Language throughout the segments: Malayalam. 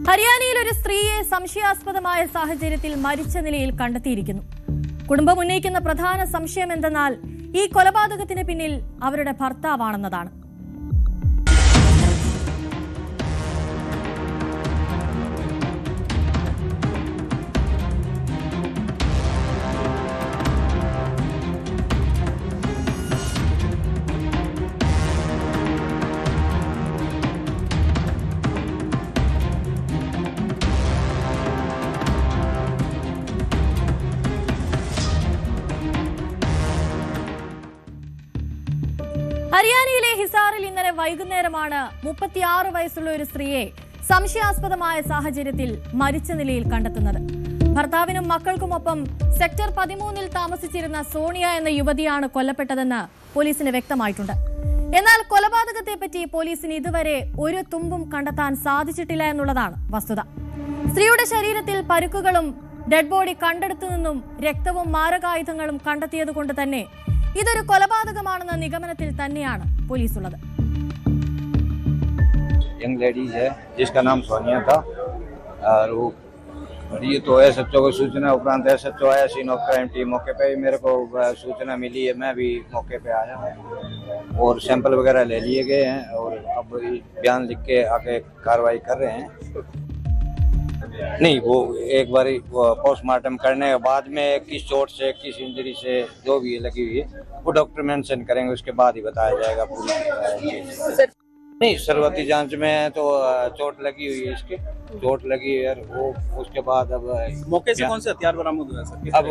ഹരിയാനയിൽ ഒരു സ്ത്രീയെ സംശയാസ്പദമായ സാഹചര്യത്തിൽ മരിച്ച നിലയിൽ കണ്ടെത്തിയിരിക്കുന്നു. കുടുംബം ഉന്നയിക്കുന്ന പ്രധാന സംശയം എന്തെന്നാൽ ഈ കൊലപാതകത്തിന് പിന്നിൽ അവരുടെ ഭർത്താവാണെന്നതാണ്. ഹരിയാനയിലെ ഹിസാറിൽ ഇന്നലെ വൈകുന്നേരമാണ് 36 വയസ്സുള്ള ഒരു സ്ത്രീയെ സംശയാസ്പദമായ സാഹചര്യത്തിൽ മരിച്ച നിലയിൽ കണ്ടെത്തുന്നത്. ഭർത്താവിനും മക്കൾക്കുമൊപ്പം സെക്ടർ 13-ൽ താമസിച്ചിരുന്ന സോണിയ എന്ന യുവതിയാണ് കൊല്ലപ്പെട്ടതെന്ന് പോലീസിന് വ്യക്തമായിട്ടുണ്ട്. എന്നാൽ കൊലപാതകത്തെപ്പറ്റി പോലീസിന് ഇതുവരെ ഒരു തുമ്പും കണ്ടെത്താൻ സാധിച്ചിട്ടില്ല എന്നുള്ളതാണ് വസ്തുത. സ്ത്രീയുടെ ശരീരത്തിൽ പരുക്കുകളും ഡെഡ് ബോഡി കണ്ടെടുത്തു നിന്നും രക്തവും മാരകായുധങ്ങളും കണ്ടെത്തിയതുകൊണ്ട് തന്നെ ഇതൊരു കൊലപാതകമാണെന്ന നിഗമനത്തിൽ തന്നെയാണ് പോലീസ് ഉള്ളത്. यंग लेडीज है जिसका नाम सोनिया था और वो ये तो एसएचओ को सूचना उपरांत एसएचओ आया, सीन ऑफ क्राइम टीम मौके पे मेरे को सूचना मिली है, मैं भी मौके पे आया हूँ और सैंपल वगैरह ले लिए गए हैं और अब बयान लिख के आगे कार्रवाई कर रहे हैं. नहीं, वो एक बार पोस्टमार्टम करने के बाद में किस चोट से किस इंजरी से जो भी लगी हुई है वो डॉक्टर मेंशन करेंगे, उसके बाद ही बताया जाएगा पूरी. नहीं, शुरुआती जांच में तो चोट लगी हुई है, इसके चोट लगी है वो उसके बाद अब मौके से कौन से हथियार बरामद हुआ सर? अब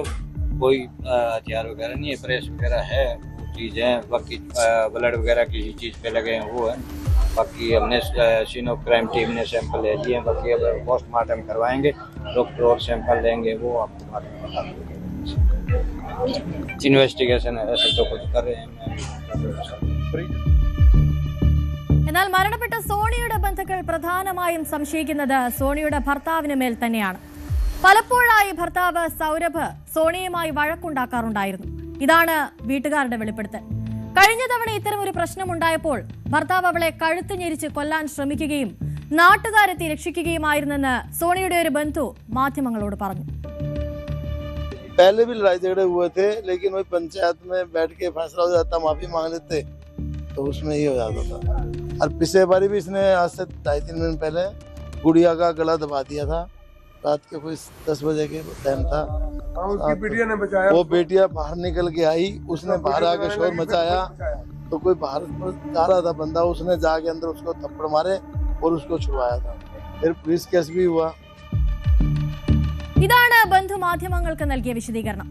कोई हथियार वगैरह नहीं है, प्रेस वगैरह है, वो चीज़ है. बाकी ब्लड वगैरह किसी चीज़ पे लगे हैं वो है. बाकी हमने सीन ऑफ क्राइम टीम ने सैंपल ले लिए हैं, बाकी अब पोस्टमार्टम करवाएंगे, डॉक्टर और सैंपल लेंगे, वो आपको बाद में बता देंगे. इन्वेस्टिगेशन ऐसे तो कुछ कर रहे हैं. എന്നാൽ മരണപ്പെട്ട സോണിയുടെ ബന്ധുക്കൾ പ്രധാനമായും സംശയിക്കുന്നത് സോണിയുടെ ഭർത്താവിന് മേൽ തന്നെയാണ്. പലപ്പോഴായി ഭർത്താവ് സൗരഭ് സോണിയുമായി വഴക്കുണ്ടാക്കാറുണ്ടായിരുന്നു. ഇതാണ് വീട്ടുകാരുടെ വെളിപ്പെടുത്തൽ. കഴിഞ്ഞ തവണ ഇത്തരം ഒരു പ്രശ്നമുണ്ടായപ്പോൾ ഭർത്താവ് അവളെ കഴുത്ത് ഞെരിച്ച് കൊല്ലാൻ ശ്രമിക്കുകയും നാട്ടുകാരെത്തി രക്ഷിക്കുകയുമായിരുന്നെന്ന് സോണിയുടെ ഒരു ബന്ധു മാധ്യമങ്ങളോട് പറഞ്ഞു. पहले भी लड़ाई झगड़े हुए थे, लेकिन वही पंचायत में बैठ के फैसला हो जाता, माफी मांग लेते तो उसमें ये हो जाता था. और पिछले बारी भी इसने आज से 2-3 दिन पहले गुड़िया का गला दबा दिया था. रात के कोई 10 बजे के टाइम था. उसकी बेटिया ने बचाया, वो बेटिया बाहर निकल के आई, उसने बाहर आके शोर मचाया तो कोई बाहर जा रहा था बंदा, उसने जाके अंदर उसको थप्पड़ मारे और उसको छुड़वाया था. फिर पुलिस केस भी हुआ. ഇതാണ് ബന്ധു മാധ്യമങ്ങൾക്ക് നൽകിയ വിശദീകരണം.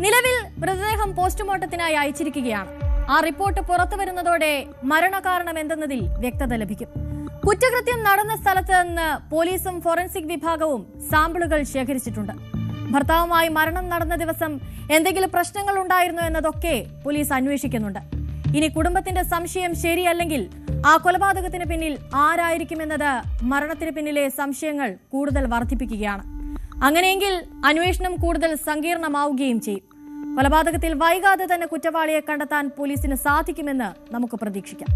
നിലവിൽ മൃതദേഹം പോസ്റ്റ്മോർട്ടത്തിനായി അയച്ചിരിക്കുകയാണ്. ആ റിപ്പോർട്ട് പുറത്തു വരുന്നതോടെ മരണകാരണം എന്തെന്നതിൽ വ്യക്തത ലഭിക്കും. കുറ്റകൃത്യം നടന്ന സ്ഥലത്ത് നിന്ന് പോലീസും ഫോറൻസിക് വിഭാഗവും സാമ്പിളുകൾ ശേഖരിച്ചിട്ടുണ്ട്. ഭർത്താവുമായി മരണം നടന്ന ദിവസം എന്തെങ്കിലും പ്രശ്നങ്ങൾ ഉണ്ടായിരുന്നോ എന്നതൊക്കെ പോലീസ് അന്വേഷിക്കുന്നുണ്ട്. ഇനി കുടുംബത്തിന്റെ സംശയം ശരിയല്ലെങ്കിൽ ആ കൊലപാതകത്തിന് പിന്നിൽ ആരായിരിക്കുമെന്നത് മരണത്തിന് പിന്നിലെ സംശയങ്ങൾ കൂടുതൽ വർദ്ധിപ്പിക്കുകയാണ്. അങ്ങനെയെങ്കിൽ അന്വേഷണം കൂടുതൽ സങ്കീർണമാവുകയും ചെയ്യും. കൊലപാതകത്തിൽ വൈകാതെ തന്നെ കുറ്റവാളിയെ കണ്ടെത്താൻ പോലീസിന് സാധിക്കുമെന്ന് നമുക്ക് പ്രതീക്ഷിക്കാം.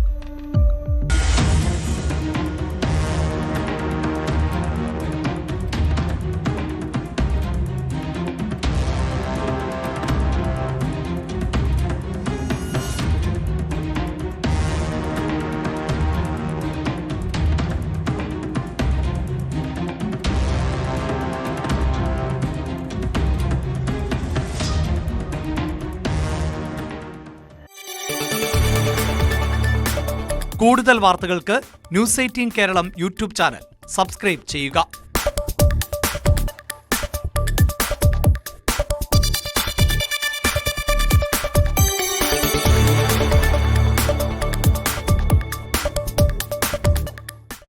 കൂടുതൽ വാർത്തകൾക്ക് news 18 Keralam YouTube channel subscribe ചെയ്യുക.